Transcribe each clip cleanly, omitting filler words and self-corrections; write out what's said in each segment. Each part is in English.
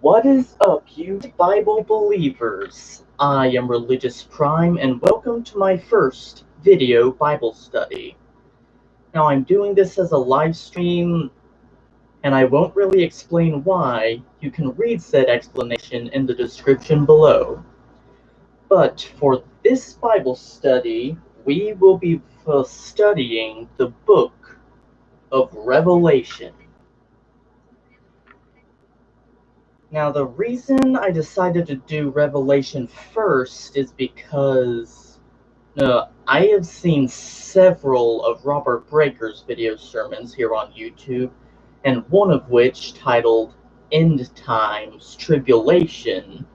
What is up, you Bible believers? I am Religious Prime, and welcome to my first video Bible study. Now, I'm doing this as a live stream, and I won't really explain why. You can read said explanation in the description below. But for this Bible study, we will be studying the book of Revelation. Now, the reason I decided to do Revelation first is because I have seen several of Robert Breaker's video sermons here on YouTube, and one of which, titled End Times Tribulation,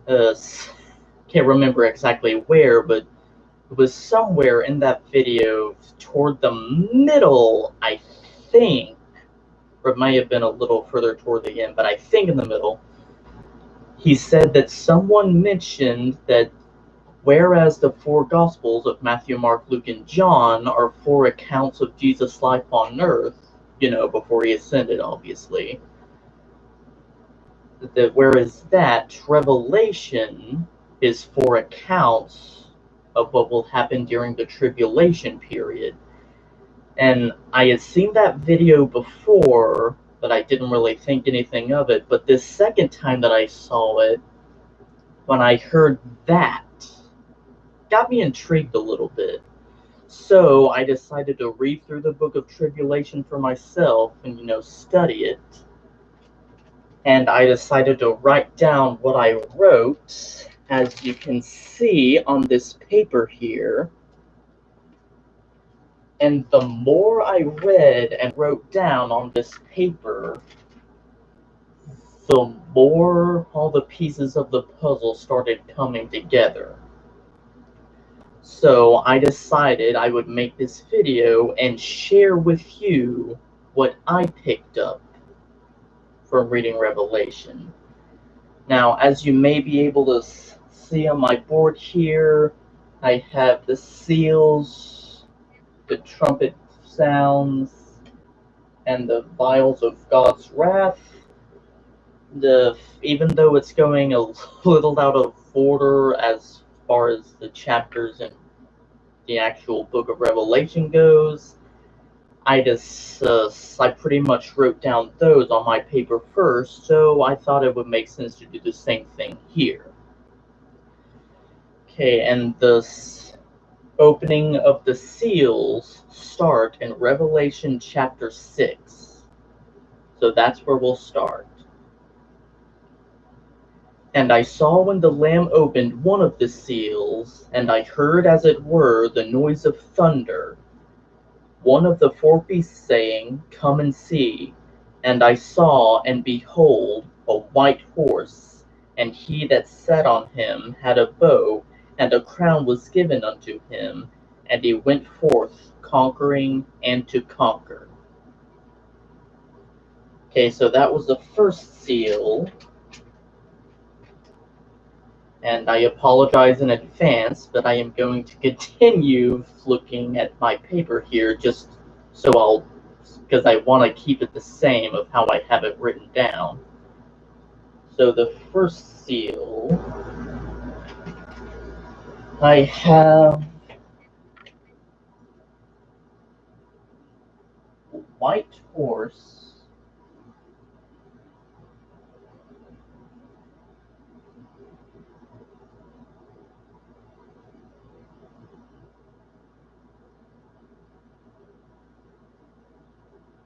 can't remember exactly where, but it was somewhere in that video toward the middle, I think, or it may have been a little further toward the end, but I think in the middle. He said that someone mentioned that whereas the four Gospels of Matthew, Mark, Luke, and John are four accounts of Jesus' life on earth, before he ascended, obviously, whereas that Revelation is four accounts of what will happen during the tribulation period. And I had seen that video before, but I didn't really think anything of it. But this second time that I saw it, when I heard that, got me intrigued a little bit. So I decided to read through the book of Tribulation for myself and, study it. And I decided to write down what I wrote, as you can see on this paper here. And the more I read and wrote down on this paper, the more all the pieces of the puzzle started coming together. So I decided I would make this video and share with you what I picked up from reading Revelation. Now, as you may be able to see on my board here, I have the seals, the trumpet sounds, and the vials of God's wrath. Even though it's going a little out of order as far as the chapters in the actual book of Revelation goes, I pretty much wrote down those on my paper first, so I thought it would make sense to do the same thing here. Okay, and the opening of the seals start in Revelation chapter 6. So that's where we'll start. And I saw when the Lamb opened one of the seals, and I heard as it were the noise of thunder, one of the four beasts saying, "Come and see." And I saw, and behold, a white horse, and he that sat on him had a bow, and a crown was given unto him, and he went forth conquering and to conquer. Okay, so that was the first seal. And I apologize in advance, but I am going to continue looking at my paper here just because I want to keep it the same of how I have it written down. So the first seal, I have a white horse,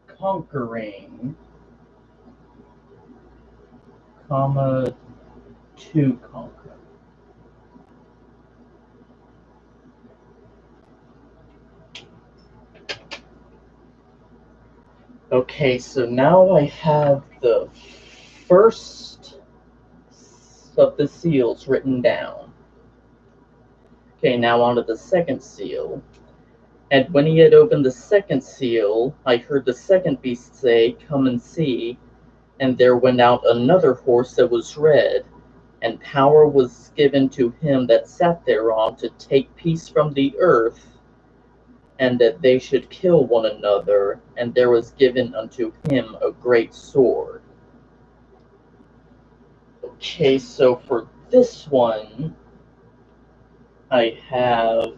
conquering, comma, to conquer. Okay, so now I have the first of the seals written down. Okay, now on to the second seal. And when he had opened the second seal, I heard the second beast say, "Come and see." And there went out another horse that was red, and power was given to him that sat thereon to take peace from the earth, and that they should kill one another, and there was given unto him a great sword. Okay, so for this one, I have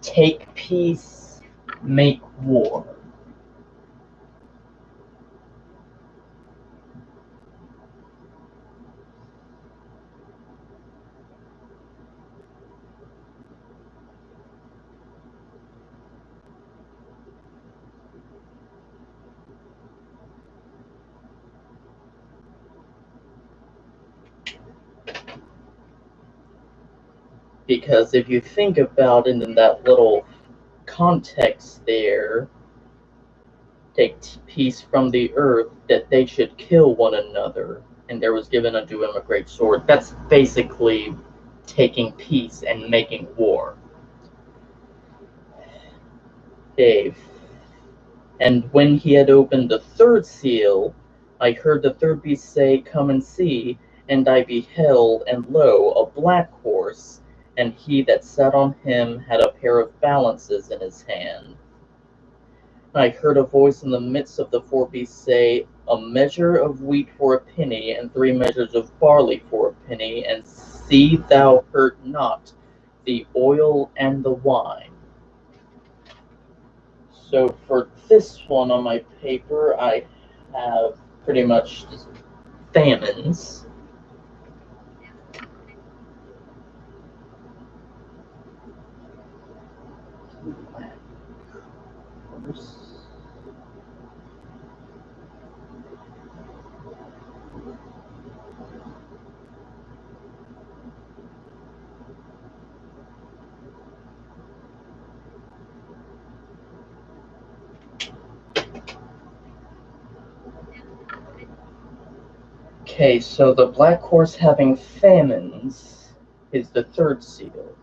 take peace, make war. Because if you think about it in that little context there, take peace from the earth, that they should kill one another, and there was given unto him a great sword. That's basically taking peace and making war. Dave. And when he had opened the third seal, I heard the third beast say, Come and see. And I beheld, and lo, a black horse, and he that sat on him had a pair of balances in his hand. And I heard a voice in the midst of the four beasts say, A measure of wheat for a penny, and 3 measures of barley for a penny, and see thou hurt not the oil and the wine. So for this one on my paper, I have pretty much just famines. Okay, so the black horse having famines is the third seal.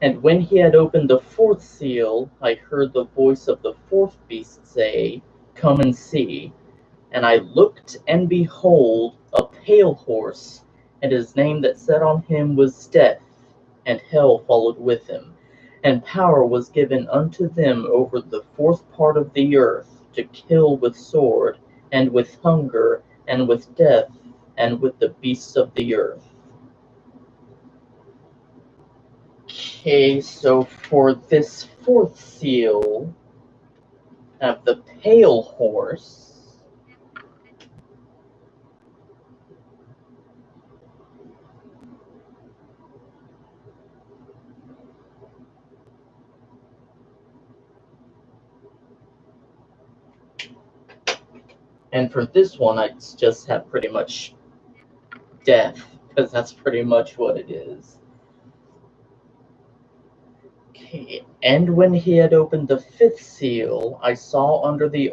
And when he had opened the fourth seal, I heard the voice of the fourth beast say, Come and see. And I looked, and behold, a pale horse, and his name that sat on him was Death, and hell followed with him. And power was given unto them over the fourth part of the earth, to kill with sword, and with hunger, and with death, and with the beasts of the earth. Okay, so for this fourth seal, have the pale horse. And for this one, I just have pretty much death, because that's pretty much what it is. Okay, and when he had opened the fifth seal, I saw under the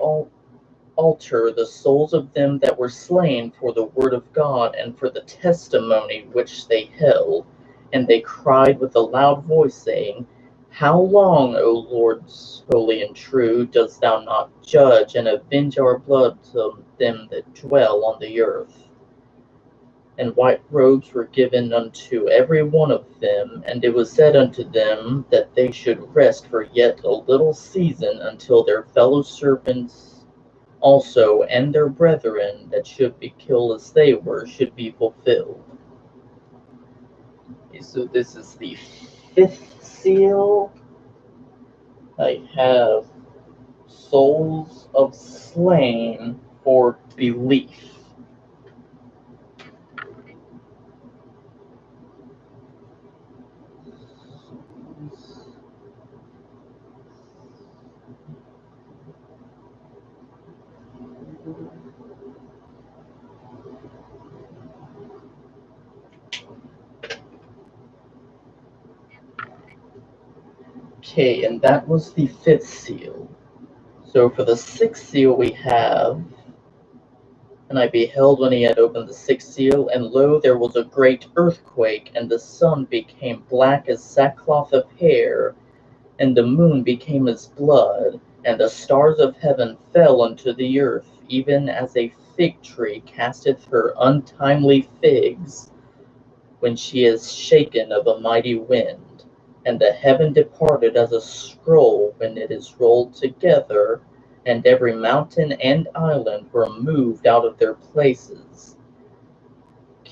altar the souls of them that were slain for the word of God and for the testimony which they held. And they cried with a loud voice, saying, How long, O Lord, holy and true, dost thou not judge and avenge our blood to them that dwell on the earth? And white robes were given unto every one of them, and it was said unto them that they should rest for yet a little season until their fellow servants also and their brethren that should be killed as they were should be fulfilled. Okay, so this is the fifth seal. I have souls of slain for belief. Okay, and that was the fifth seal. So for the sixth seal we have, And I beheld when he had opened the sixth seal, and lo, there was a great earthquake, and the sun became black as sackcloth of hair, and the moon became as blood, and the stars of heaven fell unto the earth, even as a fig tree casteth her untimely figs, when she is shaken of a mighty wind. And the heaven departed as a scroll when it is rolled together, and every mountain and island were moved out of their places.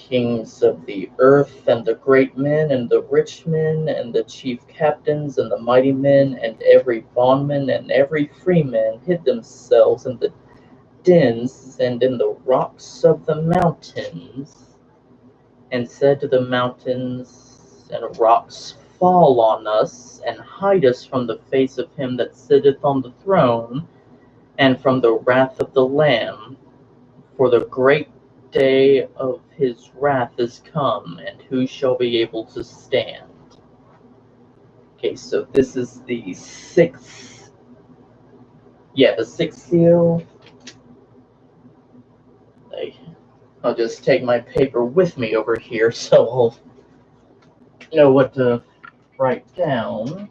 kings of the earth, and the great men, and the rich men, and the chief captains, and the mighty men, and every bondman, and every freeman hid themselves in the dens and in the rocks of the mountains, and said to the mountains and rocks, Fall on us, and hide us from the face of him that sitteth on the throne, and from the wrath of the Lamb. For the great day of his wrath is come, and who shall be able to stand? Okay, so this is the sixth seal. I'll just take my paper with me over here so I'll know what to write down.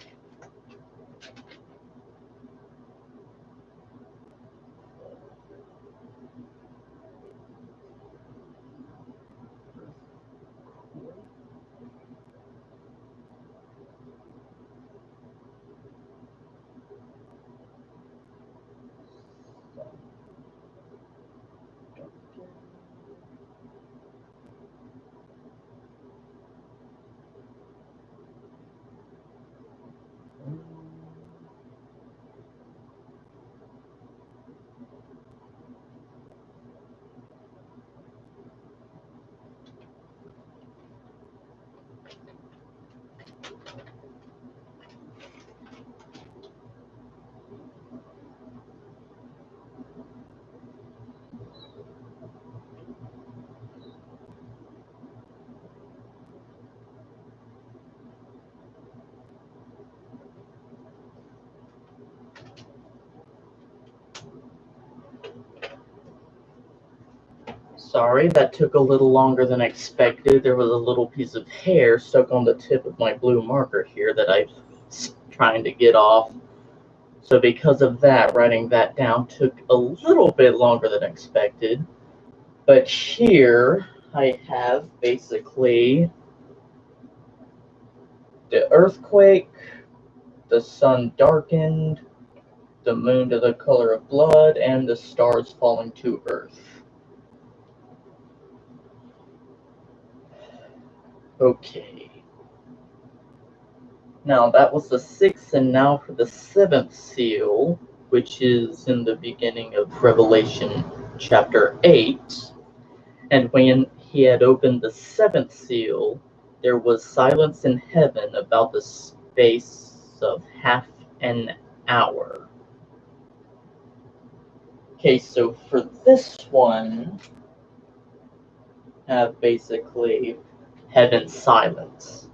Sorry, that took a little longer than expected. There was a little piece of hair stuck on the tip of my blue marker here that I'm trying to get off. So because of that, writing that down took a little bit longer than expected. But here I have basically the earthquake, the sun darkened, the moon to the color of blood, and the stars falling to earth. Okay. Now that was the sixth, and now for the seventh seal, which is in the beginning of Revelation chapter 8. And when he had opened the seventh seal, there was silence in heaven about the space of half an hour. Okay, so for this one, have basically heaven silence.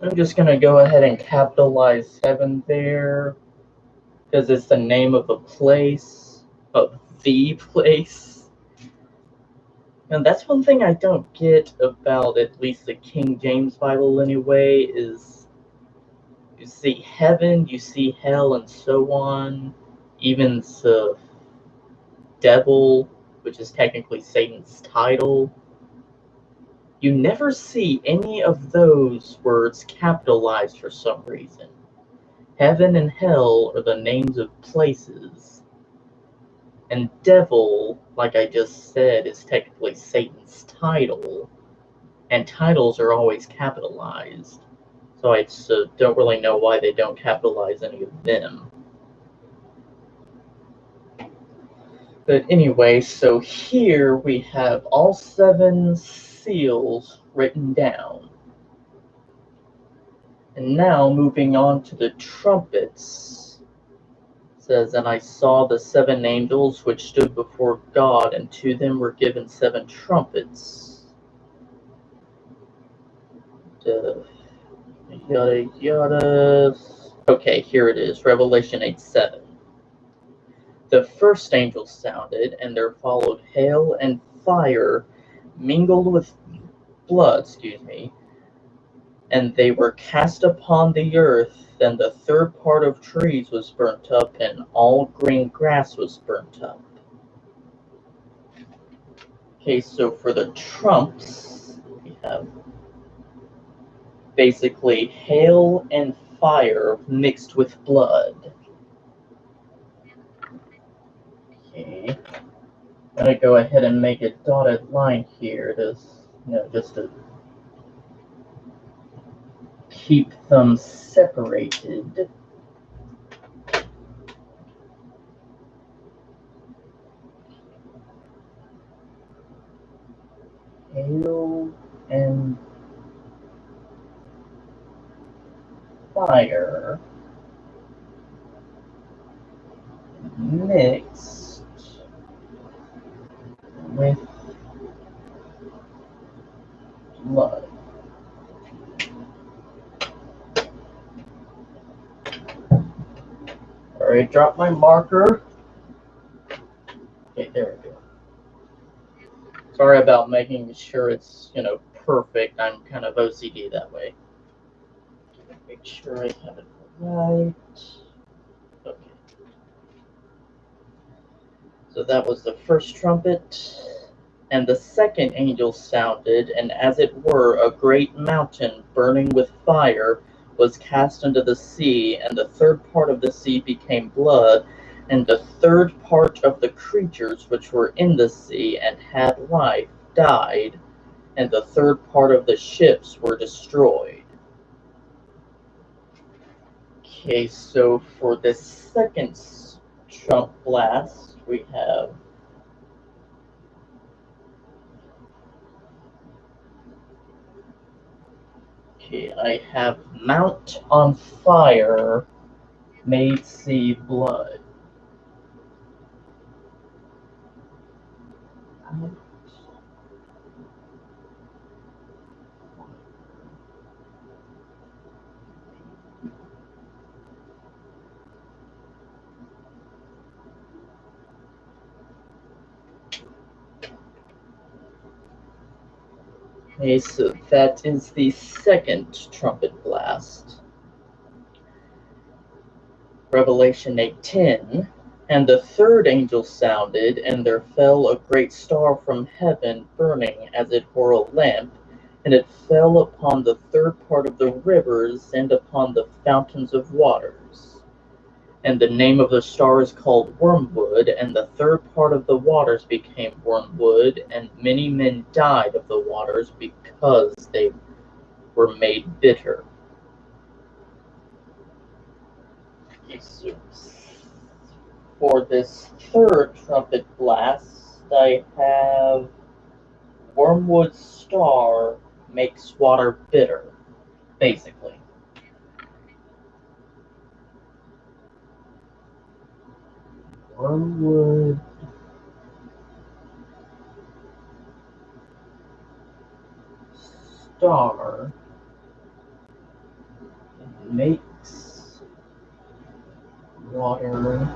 I'm just going to go ahead and capitalize heaven there, because it's the name of a place, of the place. And that's one thing I don't get about at least the King James Bible anyway, is you see heaven, you see hell, and so on. Even the devil, which is technically Satan's title. You never see any of those words capitalized for some reason. Heaven and hell are the names of places. And devil, like I just said, is technically Satan's title. And titles are always capitalized. So I don't really know why they don't capitalize any of them. But anyway, so here we have all 7 seals written down. And now moving on to the trumpets. It says, and I saw the 7 angels which stood before God, and to them were given 7 trumpets. Yada yada. Okay, here it is, Revelation 8:7. The first angel sounded, and there followed hail and fire mingled with blood, and they were cast upon the earth, and the third part of trees was burnt up, and all green grass was burnt up. Okay, so for the trumps, we have basically hail and fire mixed with blood. Okay, I'm gonna go ahead and make a dotted line here to, just to keep them separated. Hail and fire mixed with blood. Alright, drop my marker. Okay, there we go. Sorry about making sure it's, perfect. I'm kind of OCD that way. Make sure I have it right. Okay. So that was the first trumpet. And the second angel sounded, and as it were, a great mountain burning with fire was cast into the sea, and the third part of the sea became blood, and the third part of the creatures which were in the sea and had life died, and the third part of the ships were destroyed. Okay, so for the second trump blast, we have I have Mount on fire, made see blood. Okay, so that is the second trumpet blast. Revelation 8:10. And the third angel sounded, and there fell a great star from heaven, burning as it were a lamp, and it fell upon the third part of the rivers and upon the fountains of waters. And the name of the star is called Wormwood, and the third part of the waters became wormwood, and many men died of the waters because they were made bitter. For this third trumpet blast, I have Wormwood star makes water bitter, basically. Wormwood star makes water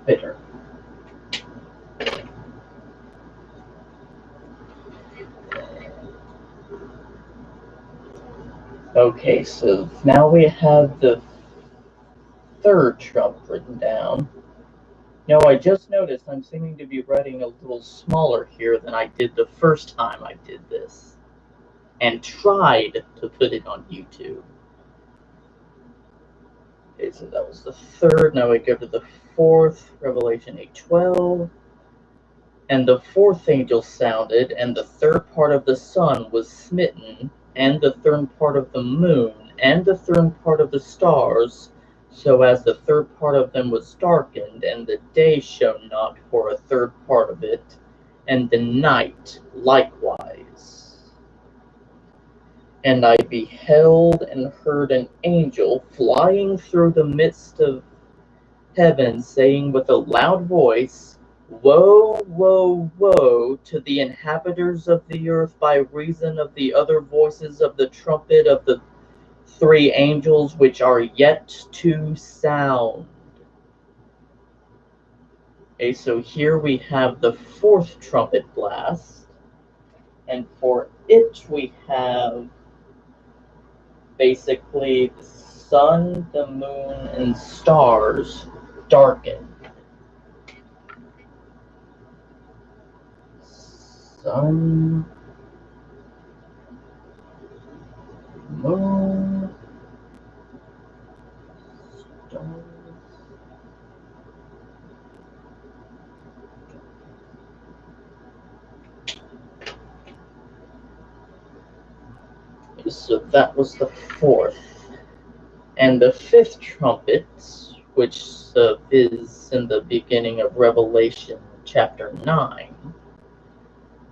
bitter. Okay, so now we have the third trump written down. Now, I just noticed I'm seeming to be writing a little smaller here than I did the first time I did this, and tried to put it on YouTube. Okay, so that was the third. Now we go to the fourth, Revelation 8:12. And the fourth angel sounded, and the third part of the sun was smitten, and the third part of the moon, and the third part of the stars, so as the third part of them was darkened, and the day shone not for a third part of it, and the night likewise. And I beheld and heard an angel flying through the midst of heaven, saying with a loud voice, Woe, woe, woe to the inhabitants of the earth by reason of the other voices of the trumpet of the three angels which are yet to sound. Okay, so here we have the fourth trumpet blast, and for it we have basically the sun, the moon, and stars darken. Sun, moon, stars. So that was the fourth. And the fifth trumpet, which is in the beginning of Revelation chapter 9.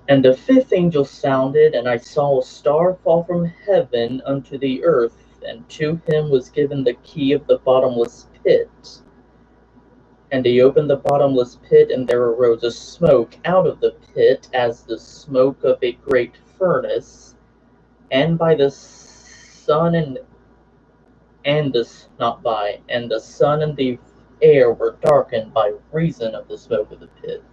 And the fifth angel sounded, and I saw a star fall from heaven unto the earth, and to him was given the key of the bottomless pit. And he opened the bottomless pit, and there arose a smoke out of the pit as the smoke of a great furnace, and by the sun and the sun and the air were darkened by reason of the smoke of the pit.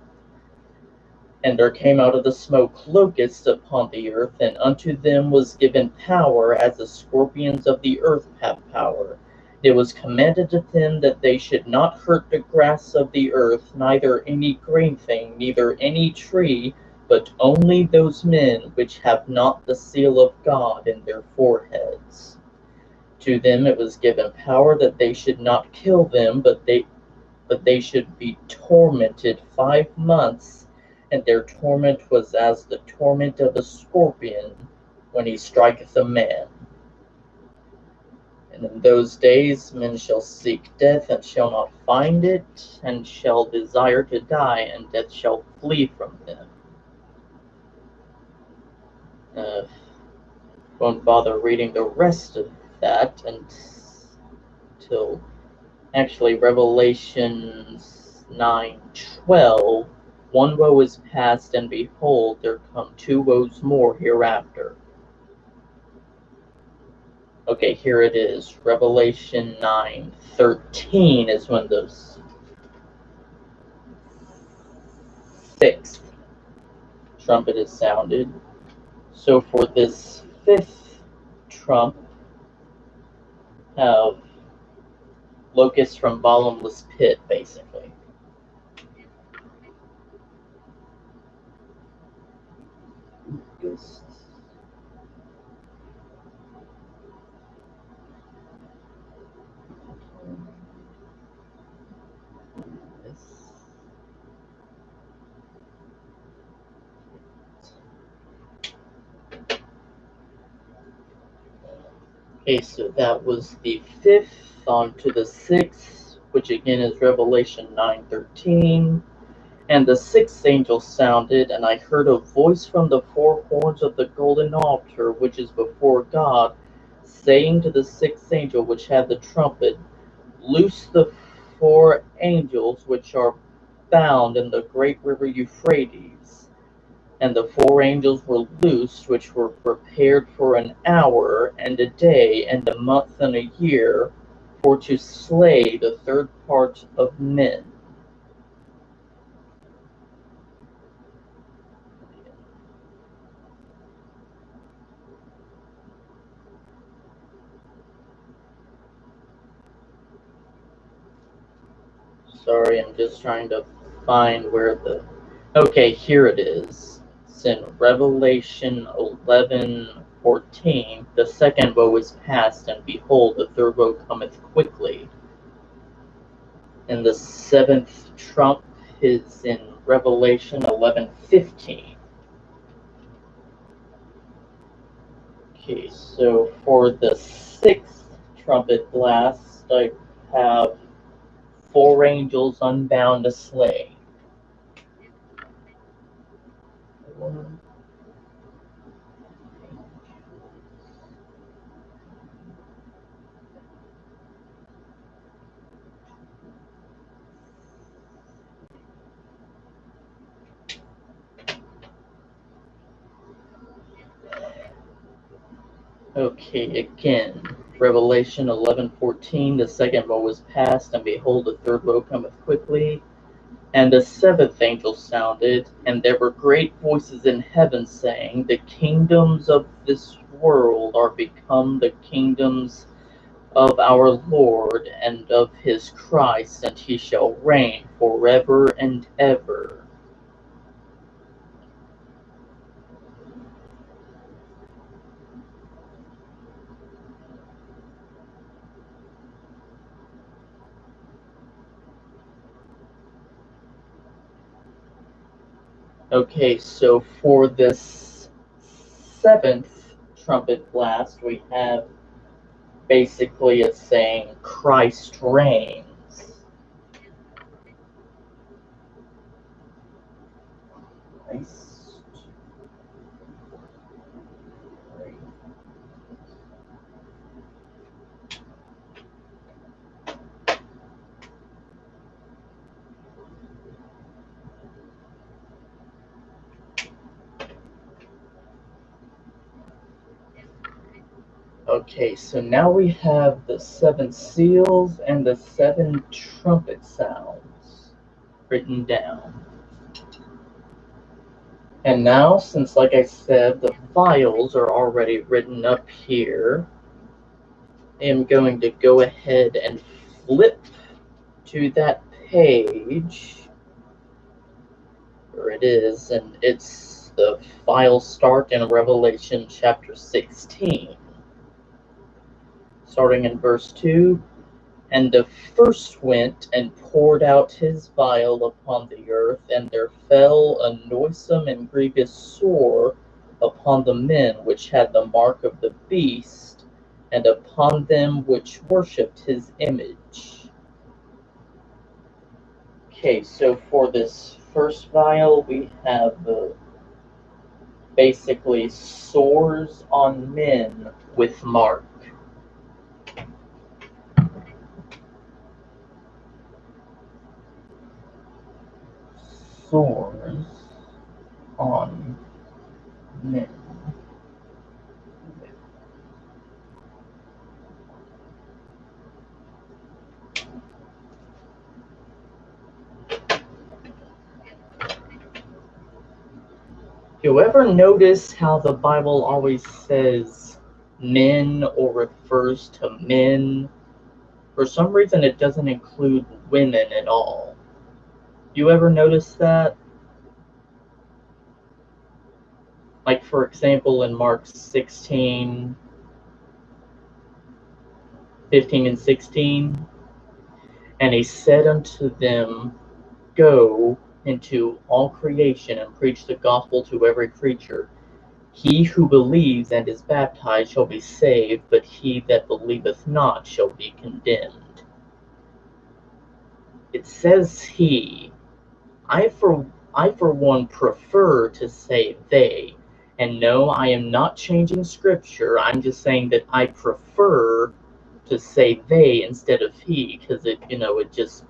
And there came out of the smoke locusts upon the earth, and unto them was given power, as the scorpions of the earth have power. It was commanded to them that they should not hurt the grass of the earth, neither any green thing, neither any tree, but only those men which have not the seal of God in their foreheads. To them it was given power that they should not kill them, but they should be tormented 5 months, and their torment was as the torment of a scorpion when he striketh a man. And in those days men shall seek death, and shall not find it, and shall desire to die, and death shall flee from them. Won't bother reading the rest of that until actually Revelations 9:12. One woe is past, and behold, there come two woes more hereafter. Okay, here it is. Revelation 9:13 is when the sixth trumpet is sounded. So for this fifth trump, have locusts from bottomless pit, basically. Locusts. Okay, so that was the fifth. On to the sixth, which again is Revelation 9:13. And the sixth angel sounded, and I heard a voice from the four horns of the golden altar, which is before God, saying to the sixth angel which had the trumpet, Loose the four angels which are bound in the great river Euphrates. And the four angels were loosed, which were prepared for an hour, and a day, and a month, and a year, for to slay the third part of men. Sorry, I'm just trying to find where the... Okay, here it is. It's in Revelation 11:14. The second woe is past, and behold, the third woe cometh quickly. And the seventh trump is in Revelation 11:15. Okay, so for the sixth trumpet blast, I have four angels unbound to slay. Okay, again, Revelation 11:14. The second woe is past, and behold, the third woe cometh quickly. And the seventh angel sounded, and there were great voices in heaven saying, the kingdoms of this world are become the kingdoms of our Lord and of his Christ, and he shall reign forever and ever. Okay, so for this seventh trumpet blast, we have basically it's saying Christ reigns. Christ reigns. Okay, so now we have the seven seals and the seven trumpet sounds written down. And now, since like I said, the files are already written up here, I am going to go ahead and flip to that page. There it is, and it's the file start in Revelation chapter 16. Starting in verse 2, and the first went and poured out his vial upon the earth, and there fell a noisome and grievous sore upon the men which had the mark of the beast, and upon them which worshipped his image. Okay, so for this first vial, we have basically sores on men with mark. Sores on men. You ever notice how the Bible always says men or refers to men? For some reason, it doesn't include women at all. You ever notice that? Like, for example, in Mark 16, 15 and 16, and he said unto them, go into all creation and preach the gospel to every creature. He who believes and is baptized shall be saved, but he that believeth not shall be condemned. It says he. I for one prefer to say they. And no, I am not changing scripture. I'm just saying that I prefer to say they instead of he, because it just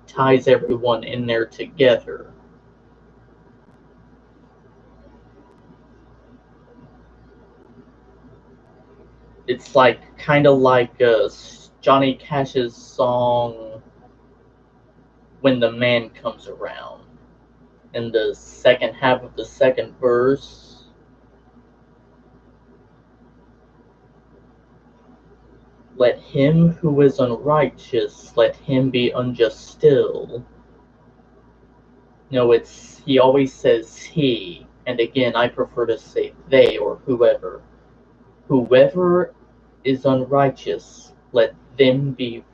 ties everyone in there together. It's like kind of like Johnny Cash's song "When the Man Comes Around." In the second half of the second verse, let him who is unrighteous, let him be unjust still. No, he always says he, and again, I prefer to say they or whoever. Whoever is unrighteous, let them be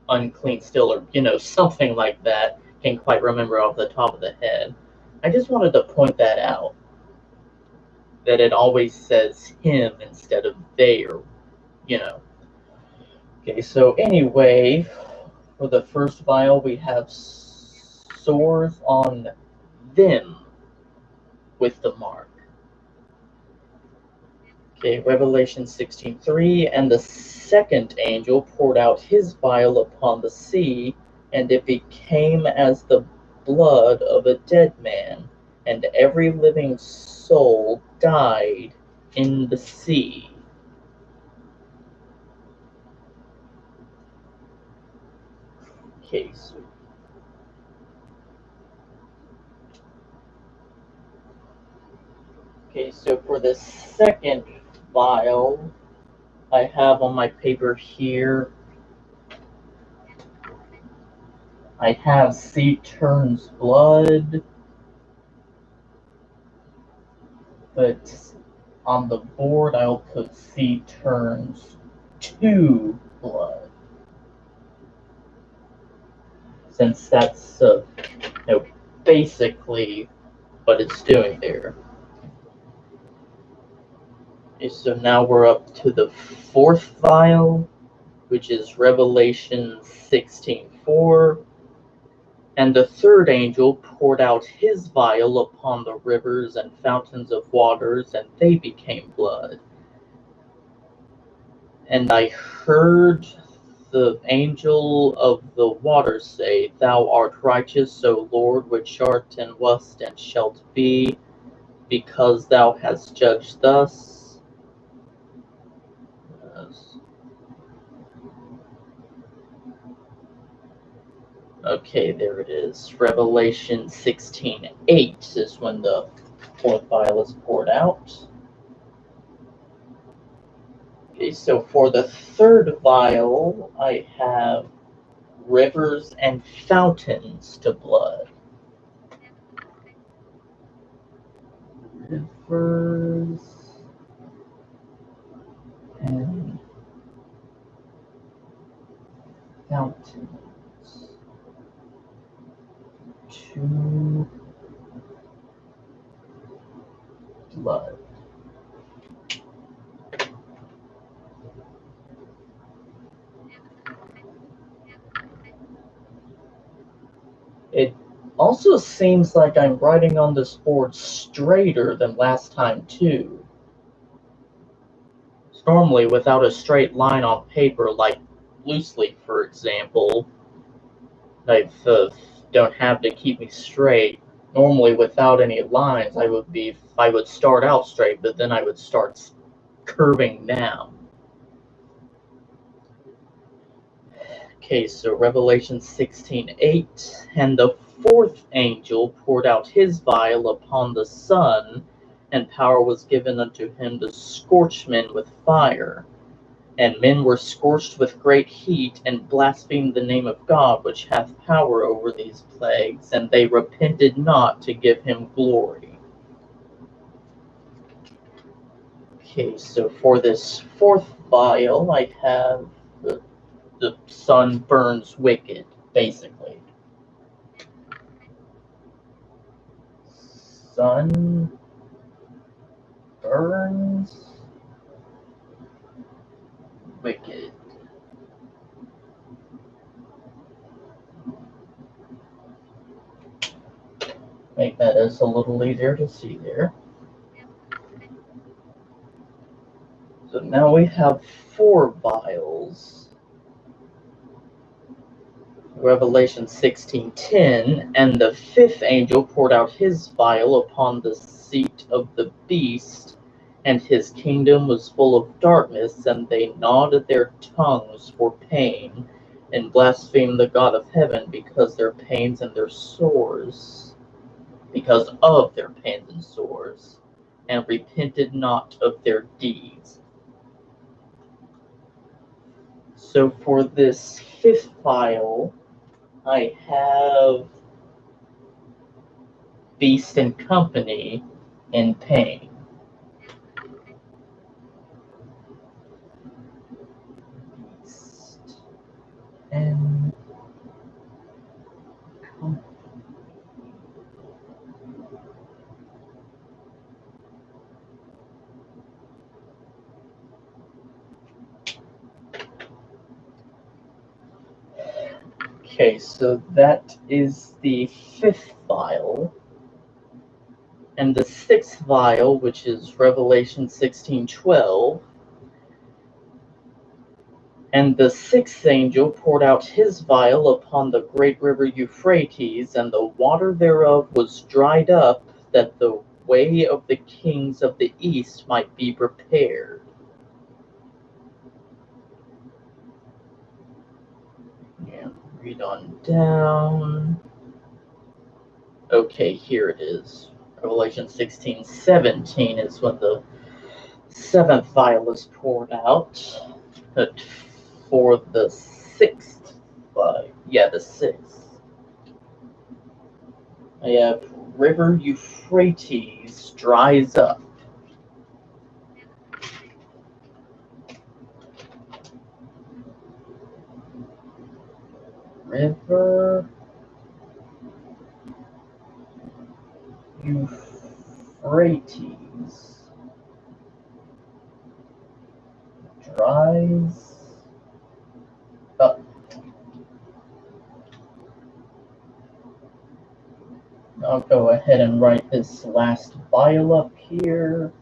unclean still, or something like that. Can't quite remember off the top of the head. I just wanted to point that out, that it always says him instead of they, or. Okay, so anyway, for the first vial, we have sores on them with the mark. Okay, Revelation 16:3, and the second angel poured out his vial upon the sea, and it became as the blood of a dead man, and every living soul died in the sea. Okay, so Okay, so for the second vial, I have on my paper here, I have C turns blood, but on the board I'll put C turns to blood, since that's basically what it's doing there. Okay, so now we're up to the fourth vial, which is Revelation 16:4. And the third angel poured out his vial upon the rivers and fountains of waters, and they became blood. And I heard the angel of the waters say, Thou art righteous, O Lord, which art and wast and shalt be, because thou hast judged thus. Okay, there it is. Revelation 16:8 is when the fourth vial is poured out. Okay, so for the third vial, I have rivers and fountains to blood. Rivers and fountains to blood. It also seems like I'm writing on this board straighter than last time, too. Normally, without a straight line on paper, like loosely, for example, I don't have to keep me straight. Normally, without any lines, I would start out straight, but then I would start curving down. Okay, so Revelation 16:8, and the fourth angel poured out his vial upon the sun, and power was given unto him to scorch men with fire. And men were scorched with great heat, and blasphemed the name of God, which hath power over these plagues, and they repented not to give him glory. Okay, so for this fourth vial, I have the sun burns wicked, basically. Sun burns wicked. Make that as a little easier to see there. So now we have 4 vials. Revelation 16:10, and the fifth angel poured out his vial upon the seat of the beast, and his kingdom was full of darkness, and they gnawed their tongues for pain, and blasphemed the God of heaven because their pains and their sores, because of their pains and sores, and repented not of their deeds. So for this fifth vial, I have Beast and Company in pain. Beast and Company. Okay, so that is the fifth vial. And the sixth vial, which is Revelation 16:12, and the sixth angel poured out his vial upon the great river Euphrates, and the water thereof was dried up, that the way of the kings of the east might be prepared. Yeah, read on down. Okay, here it is. Revelation 16:17 is when the seventh vial is poured out. But for the sixth vial, the sixth, I have River Euphrates dries up. River Euphrates dries up. I'll go ahead and write this last vial up here.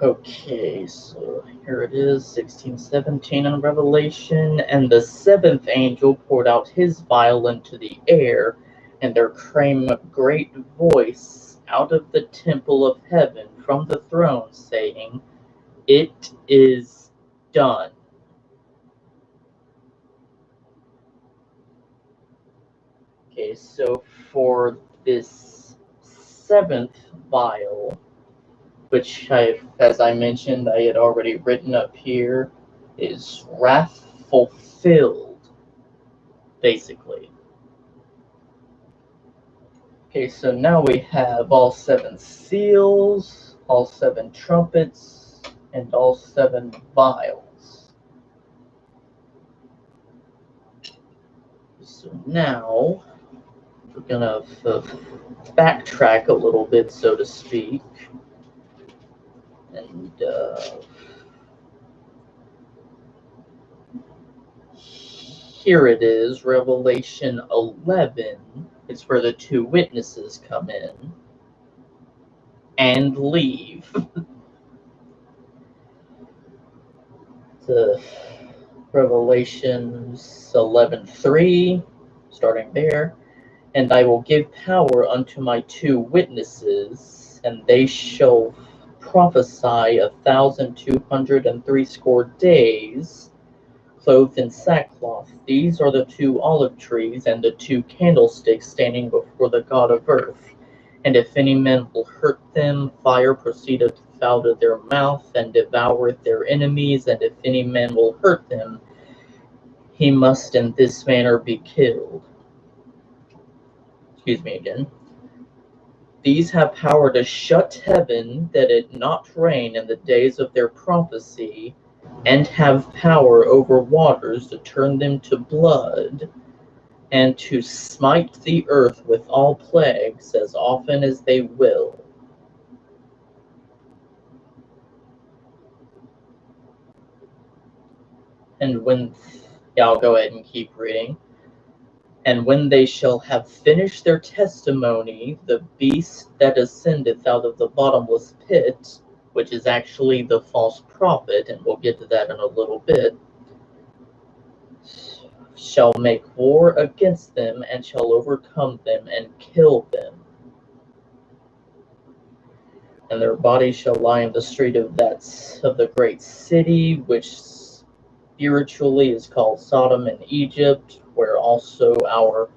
Okay, so here it is, 16:17 in Revelation. And the seventh angel poured out his vial into the air, and there came a great voice out of the temple of heaven from the throne, saying, "It is done." Okay, so for this seventh vial, which as I mentioned, I had already written up here, is wrath fulfilled, basically. Okay, so now we have all seven seals, all seven trumpets, and all seven vials. So now we're gonna backtrack a little bit, so to speak, and here it is, Revelation 11. It's where the two witnesses come in and leave. The Revelations 11:3, starting there. And I will give power unto my two witnesses, and they shall prophesy 1,260 days, clothed in sackcloth. These are the two olive trees and the two candlesticks standing before the God of earth. And if any man will hurt them, fire proceedeth out of their mouth, and devoureth their enemies. And if any man will hurt them, he must in this manner be killed. Excuse me again. These have power to shut heaven, that it not rain in the days of their prophecy, and have power over waters to turn them to blood, and to smite the earth with all plagues as often as they will. And when, I'll go ahead and keep reading. And when they shall have finished their testimony, the beast that ascendeth out of the bottomless pit, which is actually the false prophet, and we'll get to that in a little bit, shall make war against them, and shall overcome them, and kill them. And their bodies shall lie in the street of the great city, which spiritually is called Sodom and Egypt, where also our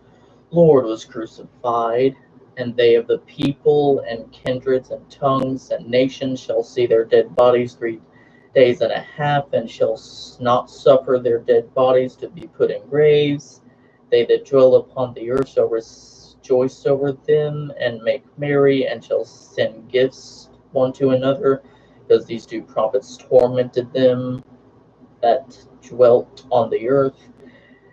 Lord was crucified. And they of the people and kindreds and tongues and nations shall see their dead bodies 3 days and a half, and shall not suffer their dead bodies to be put in graves. They that dwell upon the earth shall rejoice over them, and make merry, and shall send gifts one to another, because these two prophets tormented them that dwelt on the earth.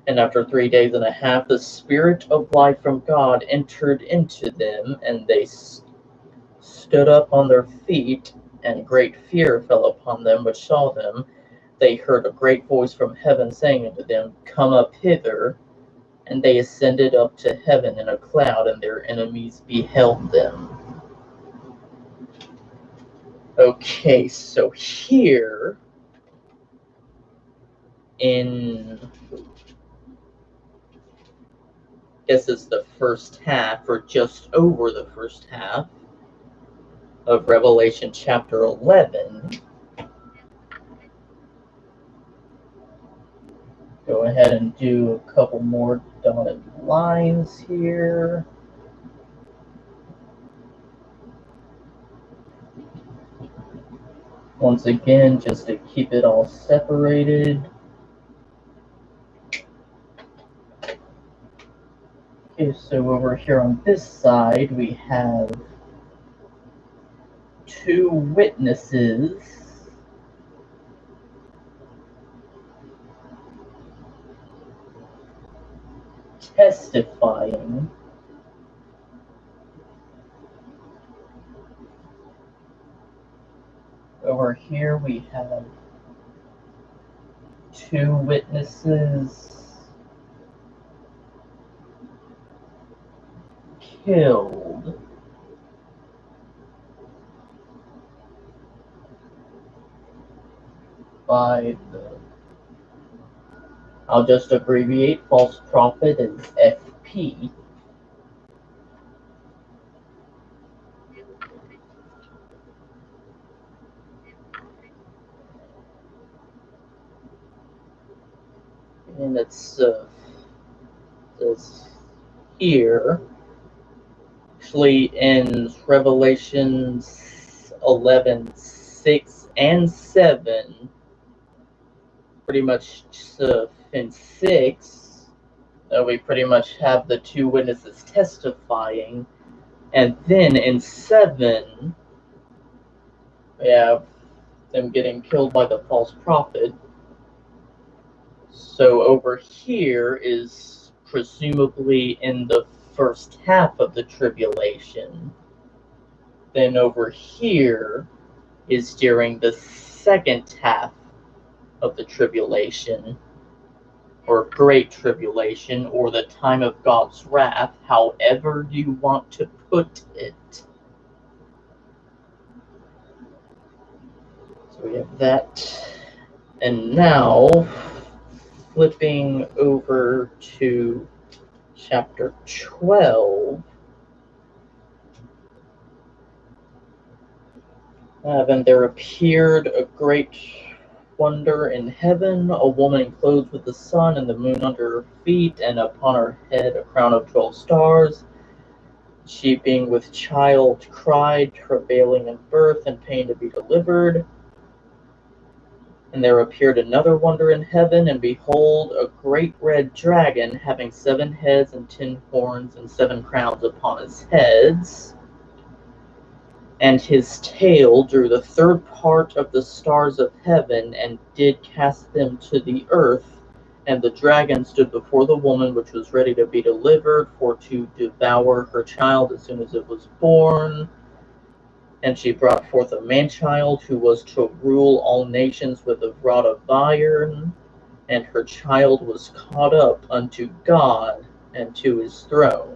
And after 3 days and a half, the Spirit of life from God entered into them, and they stood up on their feet, and great fear fell upon them which saw them. They heard a great voice from heaven saying unto them, Come up hither. And they ascended up to heaven in a cloud, and their enemies beheld them. Okay, so here in guess it's the first half, or just over the first half, of Revelation chapter 11. Go ahead and do a couple more dotted lines here. Once again, just to keep it all separated. Okay, so over here on this side, we have two witnesses testifying. Over here we have two witnesses killed. By the, I'll just abbreviate false prophet as FP. And it says here, actually in Revelations 11:6 and 7, pretty much in 6, we pretty much have the two witnesses testifying, and then in 7, we have them getting killed by the false prophet. So over here is presumably in the first half of the tribulation. Then over here is during the second half of the tribulation, or great tribulation, or the time of God's wrath, however you want to put it. So we have that. And now, flipping over to chapter 12. Then there appeared a great wonder in heaven, a woman clothed with the sun and the moon under her feet, and upon her head a crown of 12 stars. She, being with child, cried, travailing in birth and pain to be delivered. And there appeared another wonder in heaven, and behold, a great red dragon, having 7 heads and 10 horns and 7 crowns upon his heads. And his tail drew the third part of the stars of heaven, and did cast them to the earth. And the dragon stood before the woman, which was ready to be delivered, for to devour her child as soon as it was born. And she brought forth a man-child, who was to rule all nations with a rod of iron. And her child was caught up unto God and to his throne.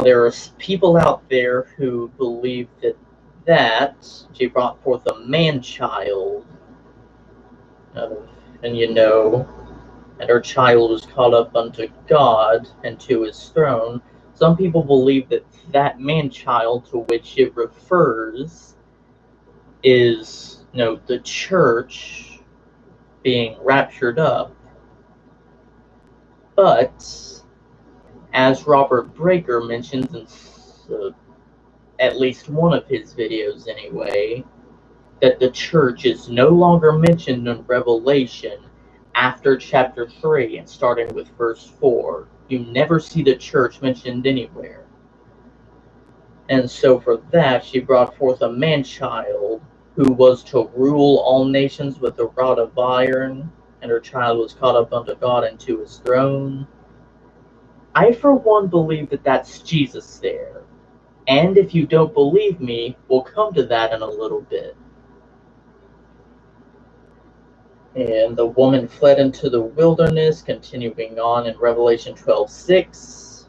There are people out there who believe that she brought forth a man-child, and her child was caught up unto God and to his throne. Some people believe that that man-child to which it refers is, the church being raptured up. But as Robert Breaker mentions in at least one of his videos anyway, that the church is no longer mentioned in Revelation after chapter 3 and starting with verse 4. You never see the church mentioned anywhere. And so for that, she brought forth a man-child who was to rule all nations with a rod of iron, and her child was caught up unto God and to his throne. I, for one, believe that that's Jesus there. And if you don't believe me, we'll come to that in a little bit. And the woman fled into the wilderness, continuing on in Revelation 12:6.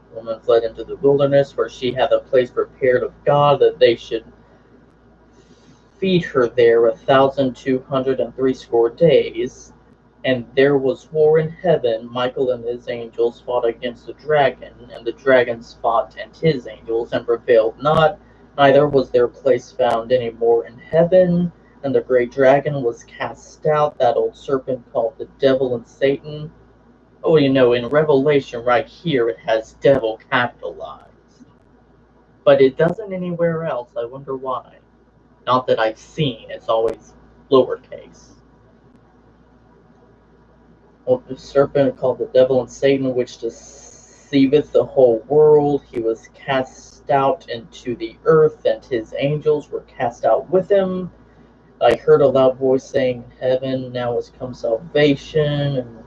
The woman fled into the wilderness, where she had a place prepared of God, that they should feed her there 1,260 days. And there was war in heaven. Michael and his angels fought against the dragon, and the dragons fought and his angels, and prevailed not. Neither was their place found any more in heaven. And the great dragon was cast out, that old serpent called the devil and Satan. Oh, in Revelation right here it has devil capitalized. But it doesn't anywhere else. I wonder why. Not that I've seen, it's always lowercase. The serpent called the devil and Satan, which deceiveth the whole world. He was cast out into the earth, and his angels were cast out with him. I heard a loud voice saying in heaven, now has come salvation and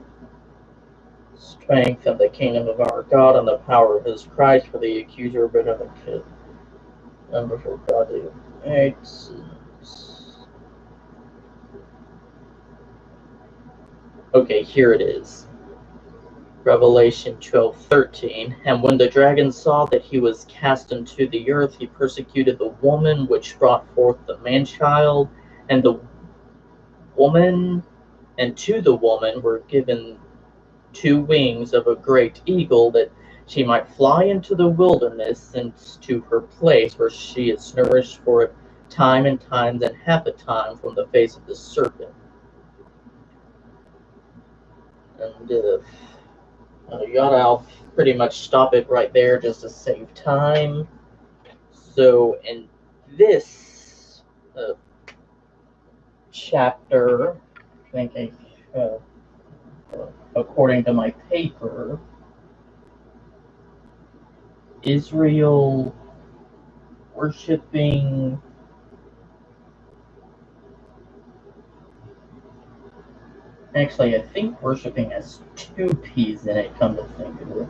strength and the kingdom of our God and the power of his Christ, for the accuser of the kid. And before God, okay, here it is. Revelation 12:13. And when the dragon saw that he was cast into the earth, he persecuted the woman which brought forth the man-child, and the woman, and to the woman were given 2 wings of a great eagle, that she might fly into the wilderness, and to her place where she is nourished for a time and times and half a time from the face of the serpent. And I'll pretty much stop it right there just to save time. So in this chapter, I think according to my paper, Israel worshiping actually I think worshiping has 2 P's in it, come to think of it.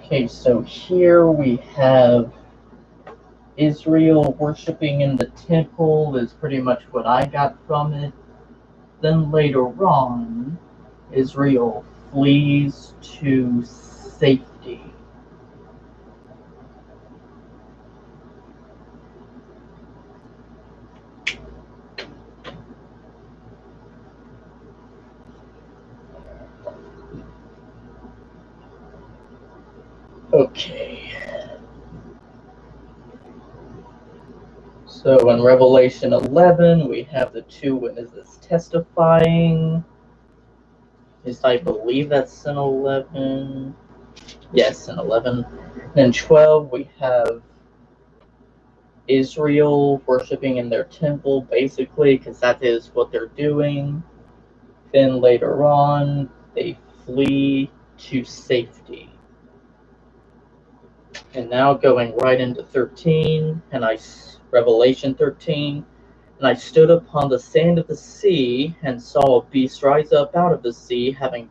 Okay, so here we have Israel worshiping in the temple is pretty much what I got from it. Then later on, Israel flees to safety. Okay. So in Revelation 11, we have the 2 witnesses testifying. At least I believe that's in 11. Yes, in 11. Then 12, we have Israel worshiping in their temple, basically, because that is what they're doing. Then later on, they flee to safety. And now going right into 13, Revelation 13, and I stood upon the sand of the sea, and saw a beast rise up out of the sea, having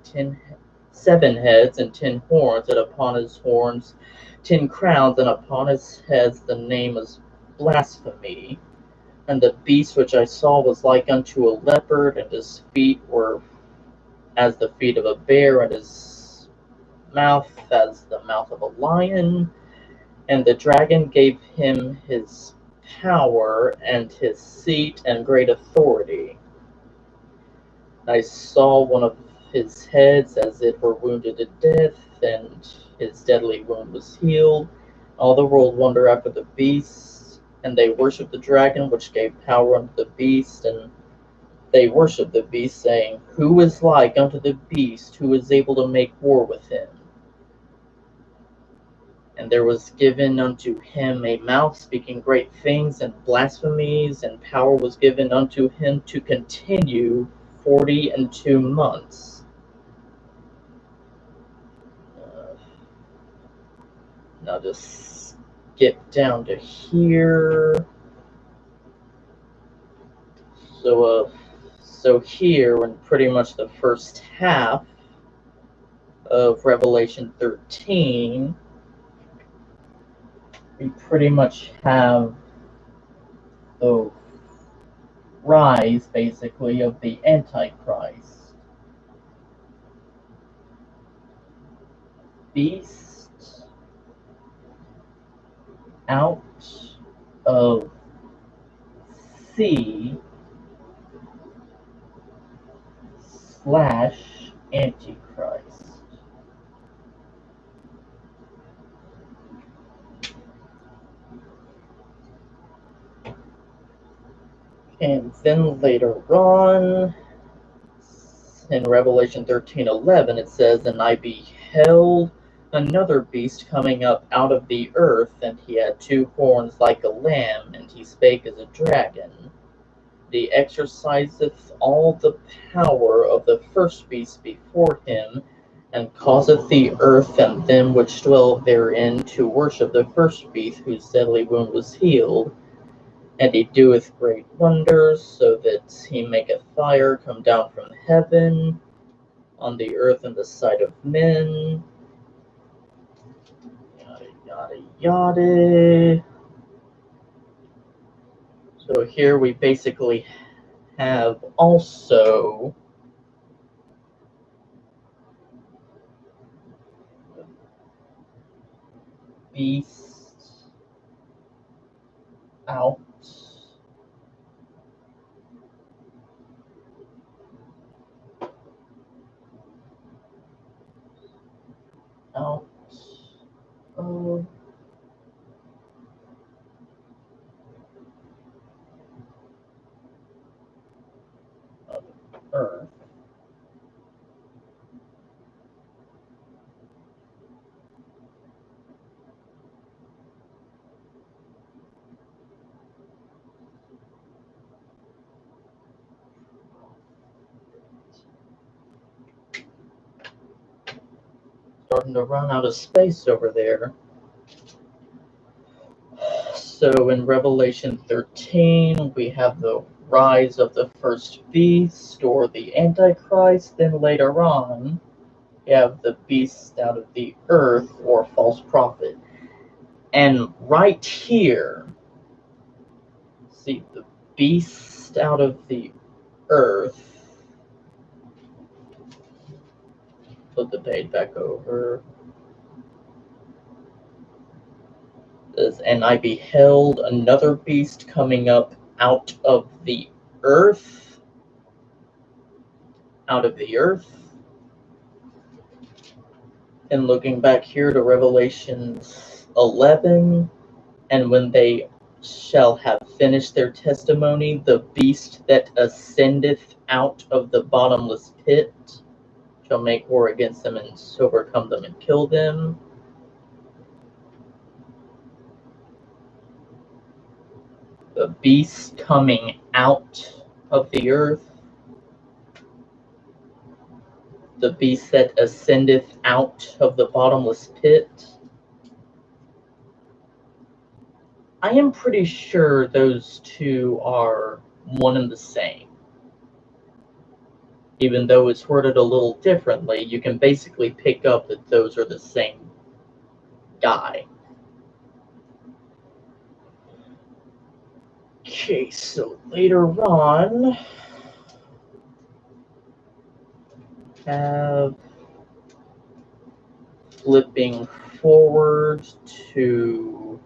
7 heads and 10 horns, and upon his horns 10 crowns, and upon his heads the name is blasphemy. And the beast which I saw was like unto a leopard, and his feet were as the feet of a bear, and his mouth as the mouth of a lion. And the dragon gave him his power, and his seat, and great authority. I saw one of his heads as it were wounded to death, and his deadly wound was healed. All the world wonder after the beast, and they worship the dragon which gave power unto the beast, and they worship the beast, saying, Who is like unto the beast, who is able to make war with him? And there was given unto him a mouth speaking great things and blasphemies, and power was given unto him to continue 40 and 2 months. Now just skip down to here. So here, in pretty much the first half of Revelation 13, we pretty much have the rise, basically, of the Antichrist. Beast out of sea / Antichrist. And then later on, in Revelation 13:11, it says, "And I beheld another beast coming up out of the earth, and he had 2 horns like a lamb, and he spake as a dragon. He exerciseth all the power of the first beast before him, and causeth the earth and them which dwell therein to worship the first beast, whose deadly wound was healed. And he doeth great wonders, so that he maketh fire come down from heaven on the earth in the sight of men." Yada, yada, yada. So here we basically have also beast out of earth. Starting to run out of space over there. So in Revelation 13, we have the rise of the first beast, or the Antichrist. Then later on, you have the beast out of the earth, or false prophet. And right here, see the beast out of the earth. Flip the page back over. "And I beheld another beast coming up out of the earth." Out of the earth. And looking back here to Revelation 11, "And when they shall have finished their testimony, the beast that ascendeth out of the bottomless pit shall make war against them and overcome them and kill them." The beast coming out of the earth. The beast that ascendeth out of the bottomless pit. I am pretty sure those two are one and the same. Even though it's worded a little differently, you can basically pick up that those are the same guy. Okay, so later on, have flipping forward to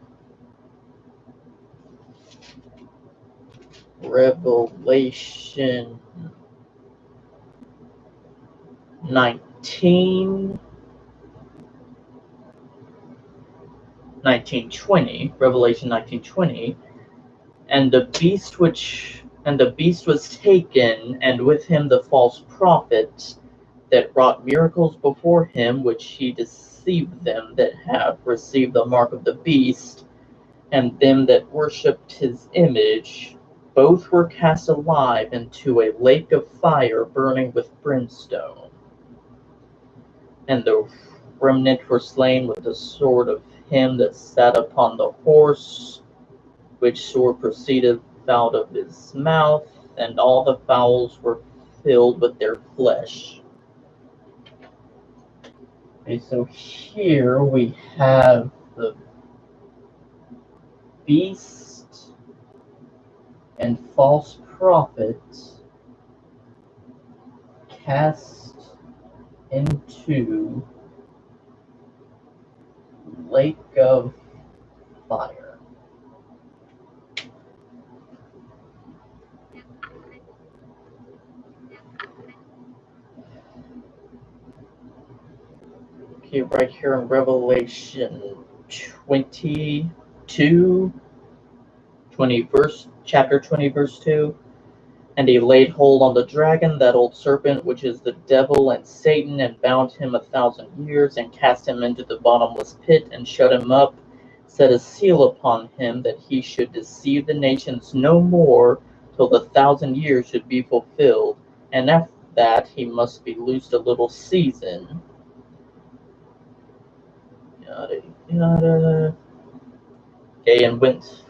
Revelation 19:20, Revelation 19:20, "And the beast was taken, and with him the false prophet that wrought miracles before him, which he deceived them that have received the mark of the beast, and them that worshipped his image. both were cast alive into a lake of fire burning with brimstone. And the remnant were slain with the sword of him that sat upon the horse, which sword proceeded out of his mouth, and all the fowls were filled with their flesh. Okay, so here we have the beast and false prophet cast into lake of fire. Okay, right here in Revelation 22, chapter 20, verse 2. And he laid hold on the dragon, that old serpent, which is the devil and Satan, and bound him 1,000 years, and cast him into the bottomless pit, and shut him up, set a seal upon him, that he should deceive the nations no more, till the 1,000 years should be fulfilled. And after that he must be loosed a little season. Yada, yada. Okay, and went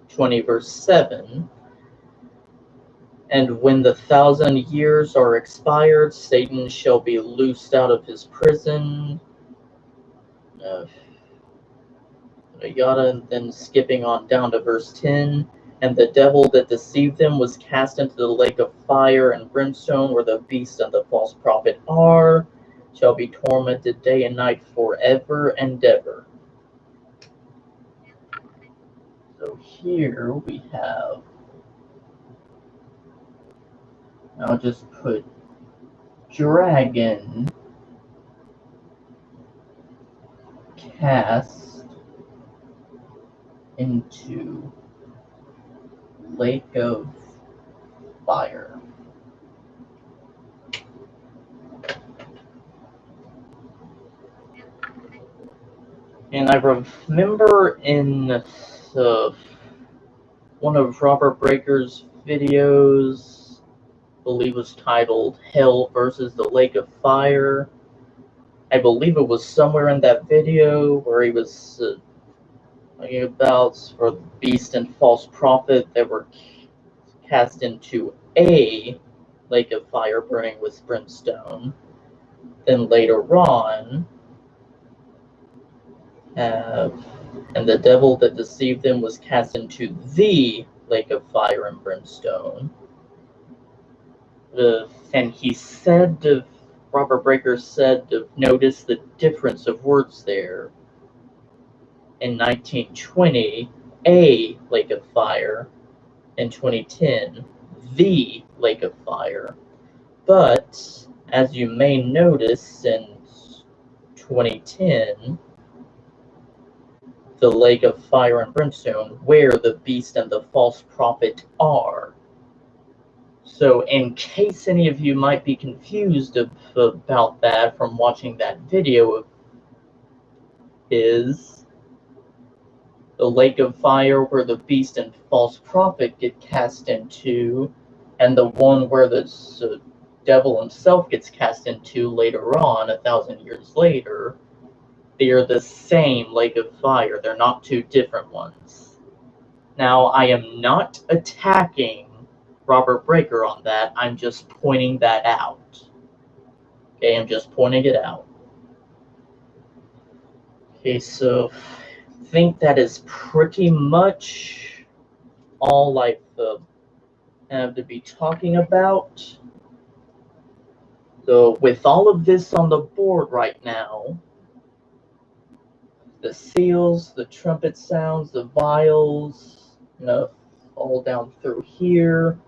20, verse 7. And when the 1,000 years are expired, Satan shall be loosed out of his prison. Yada, and then skipping on down to verse 10. And the devil that deceived them was cast into the lake of fire and brimstone, where the beast and the false prophet are, shall be tormented day and night forever and ever. So here we have, I'll just put dragon cast into lake of fire. And I remember in one of Robert Breaker's videos, I believe was titled Hell versus the Lake of Fire. I believe it was somewhere in that video where he was talking about for the beast and false prophet that were cast into a lake of fire burning with brimstone. Then later on, and the devil that deceived them was cast into the lake of fire and brimstone. And he said, Robert Breaker said, notice the difference of words there. In 1920, a lake of fire. In 2010, the lake of fire. But, as you may notice, in 2010, the lake of fire and brimstone, where the beast and the false prophet are. So in case any of you might be confused about that from watching that video of his, the lake of fire where the beast and false prophet get cast into, and the one where the devil himself gets cast into later on, 1,000 years later, they are the same lake of fire. They're not two different ones. Now, I am not attacking Robert Breaker on that. I'm just pointing that out. Okay, I'm just pointing it out. Okay, so I think that is pretty much all I have to be talking about. So with all of this on the board right now, the seals, the trumpet sounds, the vials, all down through here.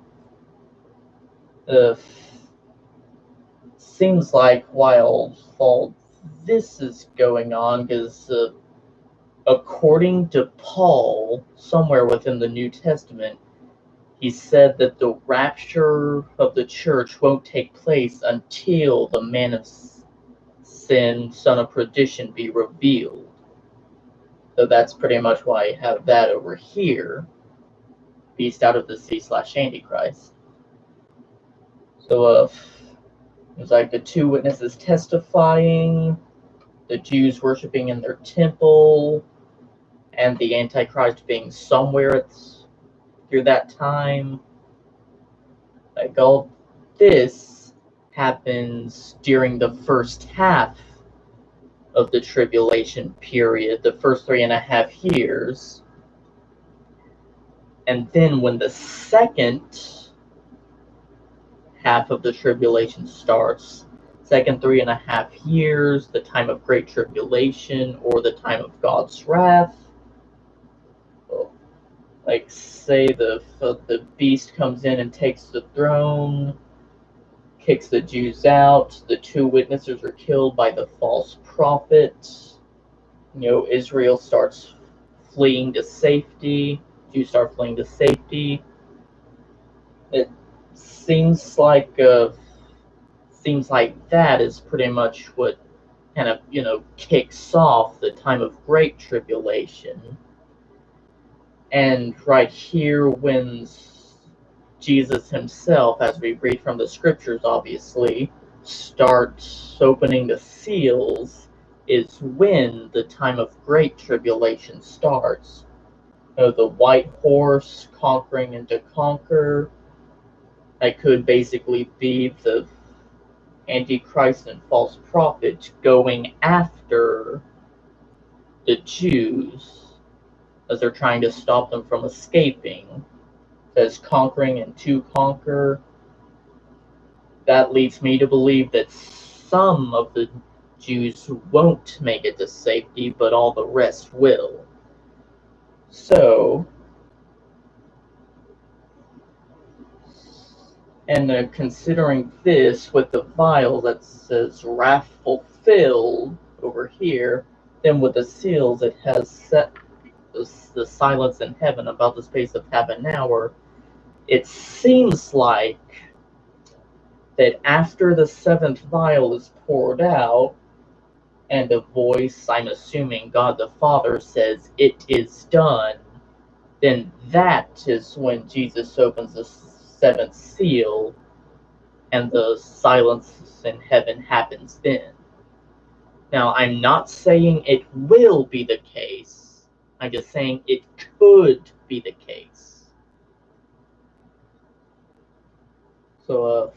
Seems like while all this is going on, because according to Paul, somewhere within the New Testament, he said that the rapture of the church won't take place until the man of sin, son of perdition, be revealed. So that's pretty much why I have that over here. beast out of the sea / Antichrist. So it's like the two witnesses testifying, the Jews worshiping in their temple, and the Antichrist being somewhere through that time. Like all this happens during the first half of the tribulation period, the first 3.5 years. And then when the second half of the tribulation starts, second 3.5 years, the time of great tribulation, or the time of God's wrath, like say the beast comes in and takes the throne, kicks the Jews out, the two witnesses are killed by the false prophet, Israel starts fleeing to safety, Jews start fleeing to safety. It seems like that is pretty much what kind of kicks off the time of great tribulation. And right here, when Jesus himself, as we read from the scriptures, obviously starts opening the seals, is when the time of great tribulation starts. The white horse conquering and to conquer, that could basically be the Antichrist and false prophet going after the Jews as they're trying to stop them from escaping. As conquering and to conquer, that leads me to believe that some of the Jews won't make it to safety, but all the rest will. So, and considering this with the vial that says wrath fulfilled over here, then with the seals it has set the silence in heaven about the space of half an hour. It seems like that after the seventh vial is poured out, and a voice, I'm assuming God the Father, says, "It is done," then that is when Jesus opens the seventh seal, and the silence in heaven happens then. Now, I'm not saying it will be the case. I'm just saying it could be the case. So,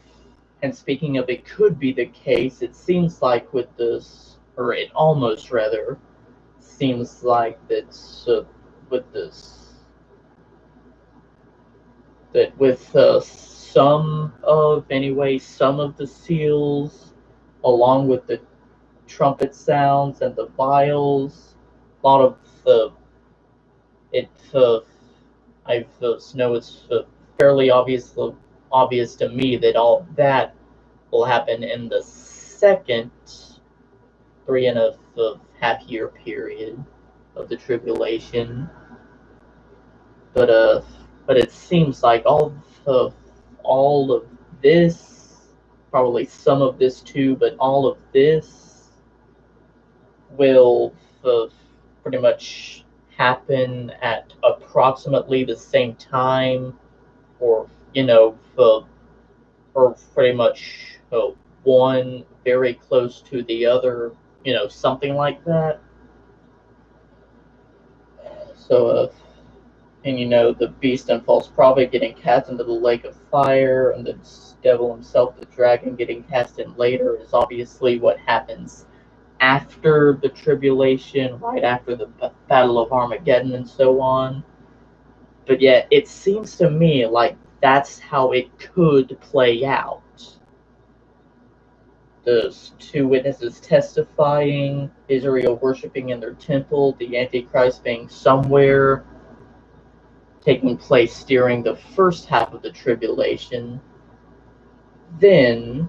and speaking of it could be the case, it seems like with this, or it almost rather, seems like that with this, that with some of the seals, along with the trumpet sounds and the vials, a lot of I know it's fairly obvious to me that all that will happen in the second 3.5 year period of the tribulation. But it seems like all of this, probably some of this too, but all of this will pretty much happen at approximately the same time, or or pretty much one very close to the other, something like that. So, and the beast and false prophet getting cast into the lake of fire, and the devil himself, the dragon, getting cast in later is obviously what happens after the tribulation, right after the Battle of Armageddon and so on. But yet, it seems to me like that's how it could play out. Those two witnesses testifying, Israel worshiping in their temple, the Antichrist being somewhere, taking place during the first half of the tribulation. Then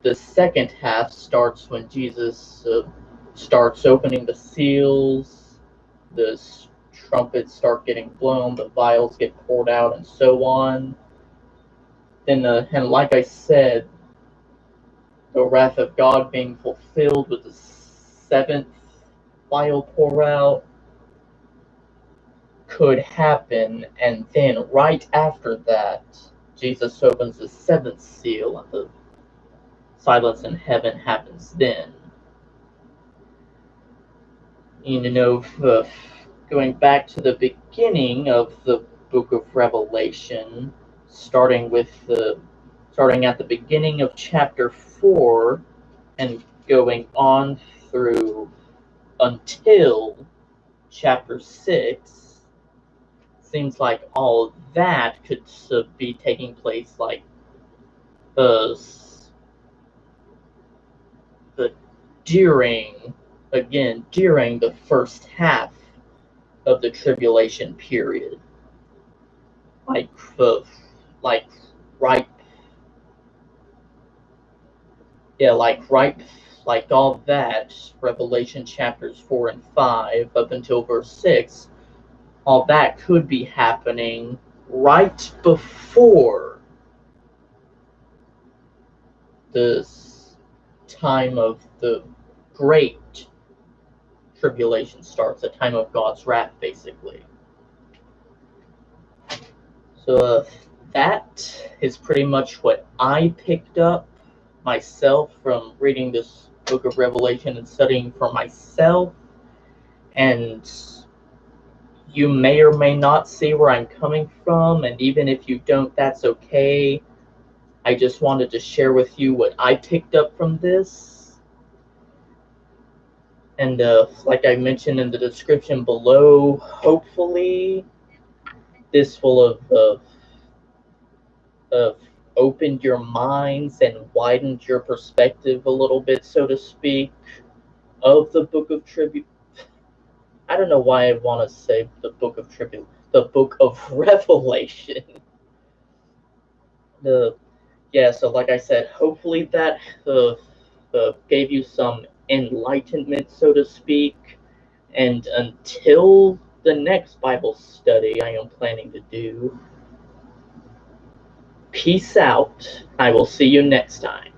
the second half starts when Jesus starts opening the seals, the trumpets start getting blown, the vials get poured out, and so on. Then, and like I said, the wrath of God being fulfilled with the seventh vial pour out. could happen, and then right after that, Jesus opens the seventh seal, and the silence in heaven happens then. You know, going back to the beginning of the book of Revelation, starting at the beginning of chapter 4 and going on through until chapter 6, seems like all of that could be taking place like the during the first half of the tribulation period, like like right yeah like all that, Revelation chapters 4 and 5 up until verse 6, all that could be happening right before this time of the great tribulation starts, the time of God's wrath, basically. So that is pretty much what I picked up myself from reading this book of Revelation and studying for myself. And you may or may not see where I'm coming from, and even if you don't, that's okay. I just wanted to share with you what I picked up from this. And like I mentioned in the description below, hopefully this will have opened your minds and widened your perspective a little bit, so to speak, of the book of I don't know why I want to say the book of the book of Revelation. So like I said, hopefully that gave you some enlightenment, so to speak. And until the next Bible study I am planning to do, peace out. I will see you next time.